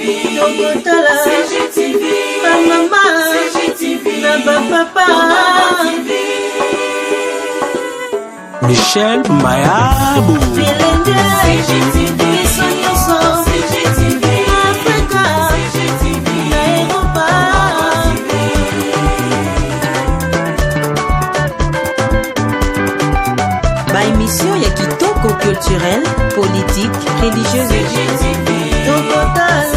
Tokotala CGTV, maman CGTV, papa Michel Mayabou CGTV, CGTV, Africa CGTV, Europa. Ba émission ya kitoko culturel, politique, religieuse. CGTV, Tokotala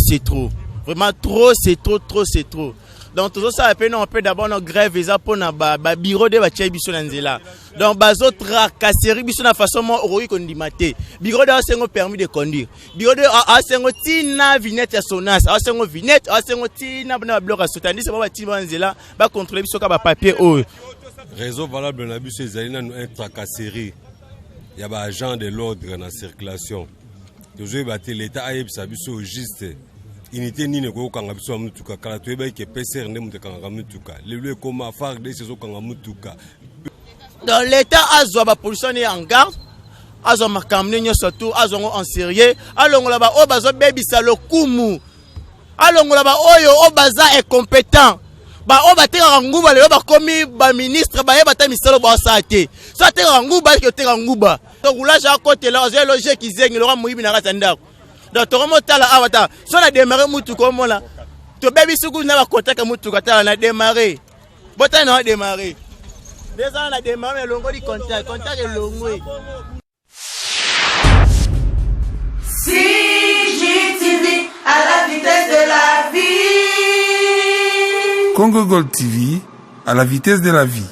c'est trop. Vraiment trop, c'est trop. Donc tout ça on peut d'abord nos grève et ça pour na bureau de bachai biso nanzela. Donc bazo tracasserie biso na façon mo oroyi kondimate. Bureau de asengo permis de conduire. Bureau de asengo tina vignette ya sonas, asengo vignette, asengo tina na bloc à soutenir c'est pas bati banzela ba contrôler biso ka ba papier o. Raison valable na biso ezali na un tracasserie. Ya ba agent de l'ordre na circulation. Toujours bati l'état ayebisa biso juste. Unité ni neko kanga biso mutuka kala toyeba ke PCR ne mutuka kanga mutuka lelo koma far de sezo kanga mutuka. Dans l'état azwa ba pollution en garde azwa makamne nyo surtout azwa en sérieux alongola ba o bazo bebisa lokumu alongola ba oyo o baza incompétent ba o bateka nguba lelo ba komi ba ministre ba yeba ta misalo ba sate so ateka nguba ke oteka nguba to roulage à côté là ozo logique kizengi lo muibi na ratanda. Donc Toromotala awata so na démarrer mutu comme là to baby suku na ba kotaka mutu kata na démarrer bota na démarrer déjà na démarrer longo di contact longo CGTV à la vitesse de la vie. Congo Gold TV à la vitesse de la vie.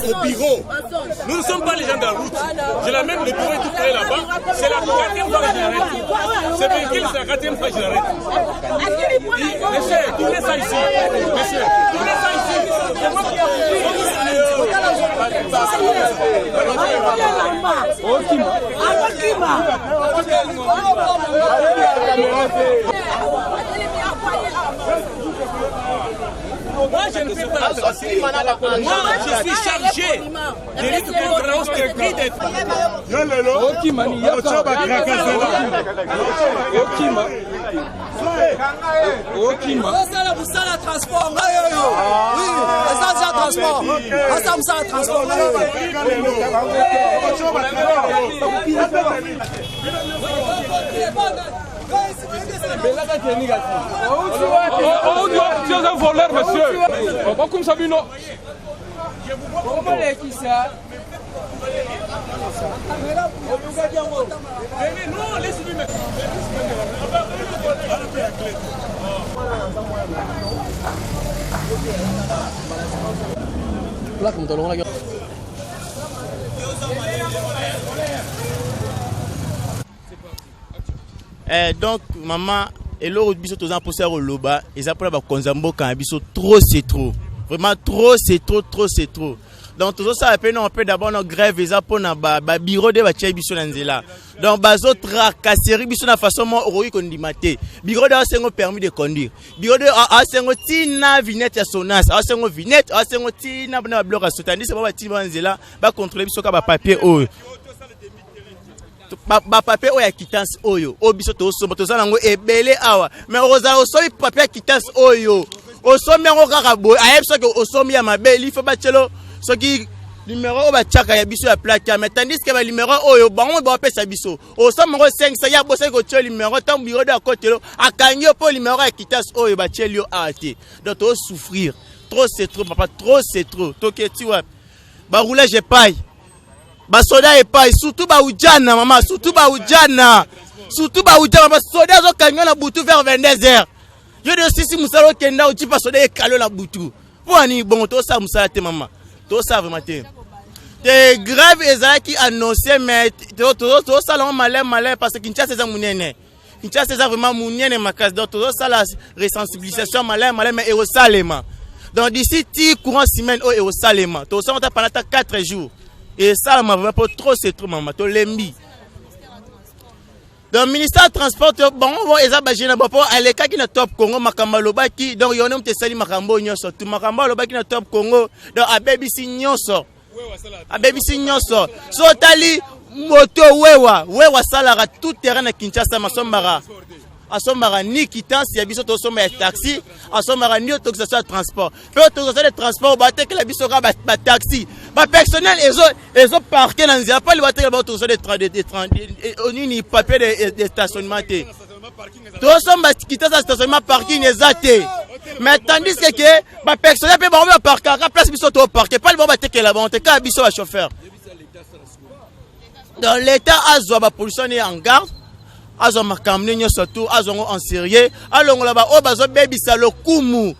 Au bureau. Nous ne sommes pas les gens de la route. J'ai la même, le bureau est tout près là-bas. C'est la 4e fois que je l'arrête. C'est véhicule, c'est la 4e fois que je l'arrête. Monsieur, tournez ça ici. Monsieur, tournez ça ici. C'est moi qui ai moi, je ne fais pas la tracasserie. Moi, je suis chargé de lutte contre la hausse des prix des Tu es un voleur, monsieur. Pas comme ça, Bino. Donc maman et l'autre biso tous en pousser au loba et après ba konzambo quand biso trop c'est trop. Vraiment trop c'est trop. Donc tout ça on peut d'abord nos grève et ça pour na ba bureau de bachai biso nanzela. Donc bazo tracasserie biso na façon mo oroyi kondimate. Bureau de asengo permis de conduire. Bureau de asengo tina vignette ya sonas, asengo vignette, asengo tina na bloc à soutenir c'est pas bati banzela ba contrôler biso ka ba papier o. Ba papier oya quittance oyo obiso to somba to zango ebele awa mais oza osomi papier quittance oyo osomi ngo kaka boy ayebso ke osomi ya mabeli faut bachelo soki numéro ba tchaka ya biso ya plaque mais tandis que ba numéro oyo bango ba pesa biso osomi ngo 500 ya bosa ko tcho numéro tam bureau de côté akanyo po numéro ya quittance oyo ba tchelio ate donc to souffrir trop c'est trop papa trop c'est trop to keti wa ba roulage paille ba soda epai surtout ba ujana maman surtout ba ujana ba soda zo kanyo na butu vers 22h yo de sisi musalo kenda uti pa soda e kalo la butu Pour bon, tout ça, Moussa, maman. Tout ça, vraiment. C'est grave, Ezra qui annonçait, mais tout ça, malin, parce que Kinshasa, c'est un mounene. Kinshasa c'est vraiment mounienne makasi donc tout ça la resensibilisation malin mais au salema donc d'ici 10 courant semaine au salema tout ça on t'a pendant 4 jours et ça m'a vraiment pas trop c'est trop maman to lembi donc ministère transport bon eza bajena bopo aleka ki na top Congo makamba lobaki donc yone mte sali makambo nyoso tout makamba lobaki na top Congo donc abebisi nyoso so tali moto wewa salara tout terrain na Kinshasa asombara ni quittance ya biso to somba ya taxi asombara ni autorisation de transport pe autorisation de transport ba te que la biso ka ba taxi ba personnel ezo parquer na nzia pas le ba te ba autorisation de oni ni papier de stationnement te to somba quittance stationnement parking ezate mais tandis que ba personnel pe ba parquer ka place biso to parquer pas le ba te que la ba te ka biso ba chauffeur dans l'état azo ba pollution est en garde azo makamne nyo surtout azo en sérieux alongola ba o bazo bebisa lokumu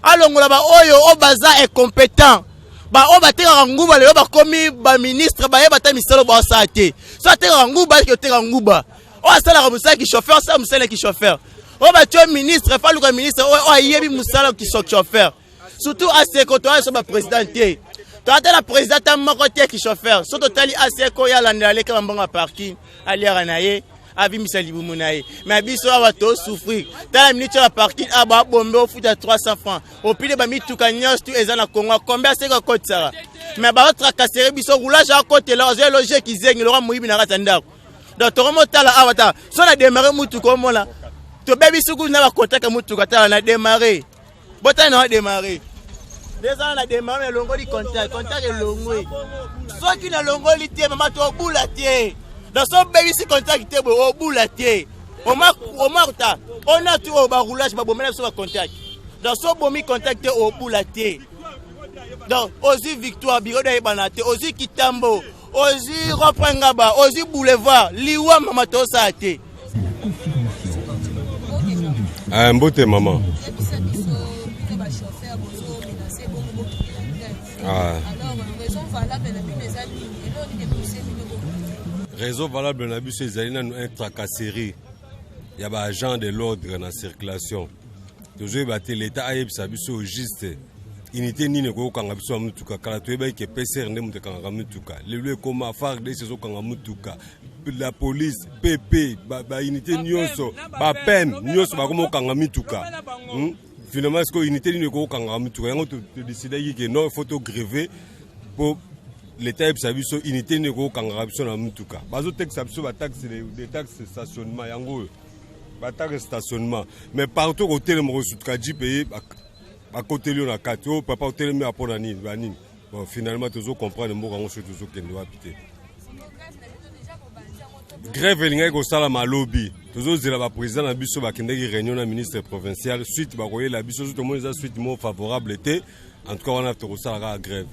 alongola ba oyo o baza incompétent ba o bateka nguba le ba komi ba ministre ba yeba ta misalo ba sate so teka nguba ki teka nguba o asala ka musala ki chauffeur sa musala ki chauffeur o ba tio ministre fa luka ministre o ayebi musala ki chauffeur surtout aseko to aso ba présidenté to ata la présidente moko te ki chauffeur so totali aseko ya landale ka mbonga parking aliara naye avi misali bumunaye mais biso awa to souffrir tala minute la parking aba bombe au futa 300 francs au pile ba mituka nyos tu ezana Congo combien c'est que cote ça mais ba tracasser biso roulage à côté là j'ai logé qui zengi le moyibi na ratanda donc to remotala awata so na démarrer mutuka au mola to bebi suku na ba contact mutuka tala na démarrer bota na démarrer déjà na démarrer longo di contact longo so qui na longo li tie mama to bula tie dans son baby si contact au bout la tie on marta on a tout au roulage ba bomela sur contact dans son bomi contact au bout la tie donc ozi victoire biro da banate ozi kitambo ozi reprengaba ozi boulevard liwa mama to sa te mbote maman Réseau valable na biso ezali na un tracasserie ya ba agent de l'ordre na circulation toujours battre l'état ayebisa biso juste unité nini ko kanga biso mutuka kala to eba ke PCR ne mutuka kanga mutuka le koma FARC de sezo kanga mutuka la police PP ba unité nyonso ba PEM nyonso ba komo kanga mutuka finalement est-ce que unité nini ko kanga mutuka yango to décider que non photo gréver pour l'état est sabiso unité ne ko kanga biso na mutuka bazo taxe biso ba taxe des taxes stationnement yango ba taxe stationnement mais partout au télé mo sutka ji payer à côté de la carte papa au télé mais apona nini ba nini bon finalement toujours comprendre mo kango toujours que doit piter grève linga ko sala malobi toujours zela ba président na biso ba kendeki réunion na ministre provincial suite ba koyé la biso tout le monde suite mo favorable était en tout cas on a to sala grève.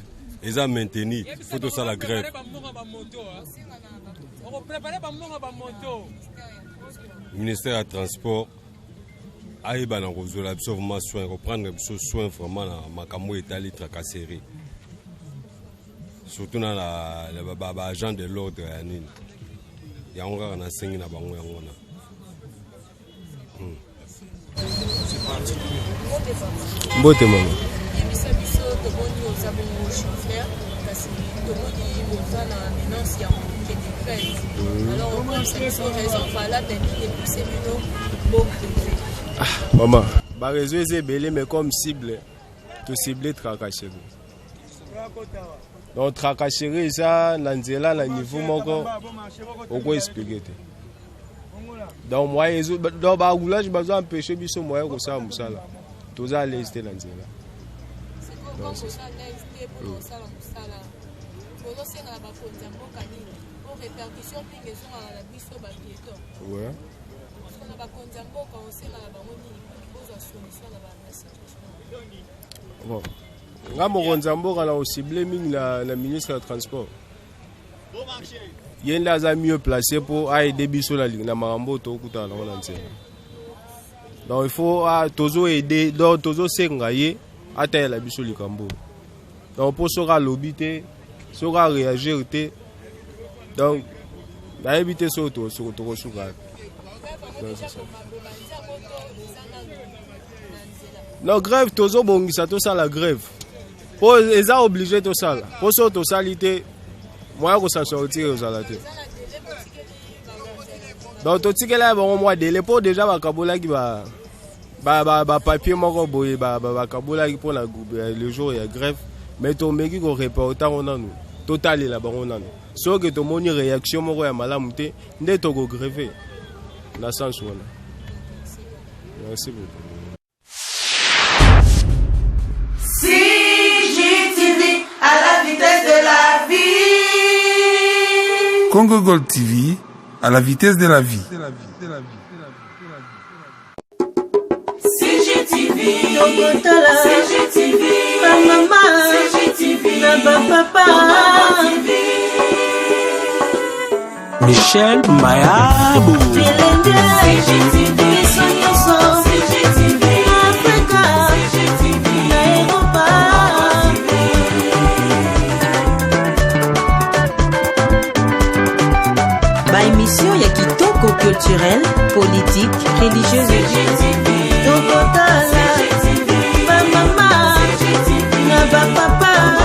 Ils ont maintenu, il faut tout ça la grève. Le ministère des Transports a eu vraiment soin, reprendre soin vraiment dans Makamou et Tali tracasserie. Surtout dans l'agent de l'ordre. Il y a encore un enseignant là-bas. Bon, t'es maman. Maman, ma réseau est belé, mais comme cible, tout ciblé tracasserie. Donc tracasserie, ça, Nanzela, le niveau, on peut expliquer. Donc moi, dans le roulage, je vais empêcher les moyens comme ça, tout ça, les Nanzela. Ouais. Bon. On a ciblé la ministre du Transport. Il y a un mieux placé pour aider Bisso la ligne. Donc il faut toujours aider, toujours s'engager à tailler la Bisso Likambo. Donc pour sera l'obité, sera réagir. Donc, éviter ça autour sur Non, grève, tozo bongisa tout ça la grève. Pour les a obligé tout ça là. Pour ça tout ça l'ité, moi je s'en sortir aux alatés. Donc tout ce que là bon moi délai pour déjà ba kabola qui ba papier moko boye ba kabola qui pour le jour il y a grève mais to meki ko reporter on a nous total là ba on a nous. So que to moni réaction moko ya malamu te nde to go grève. Na sens voilà. Merci beaucoup. CGTV à la vitesse de la vie. Congo Gold TV à la vitesse de la vie. CGTV, CGTV, ma maman, CGTV, ma papa. Michel Mayabou. CGTV, CGTV, Africa, CGTV, Europa. Ba émission ya kitoko culturel, politique, religieuse. CGTV, Tokotala, ma maman, na ba papa.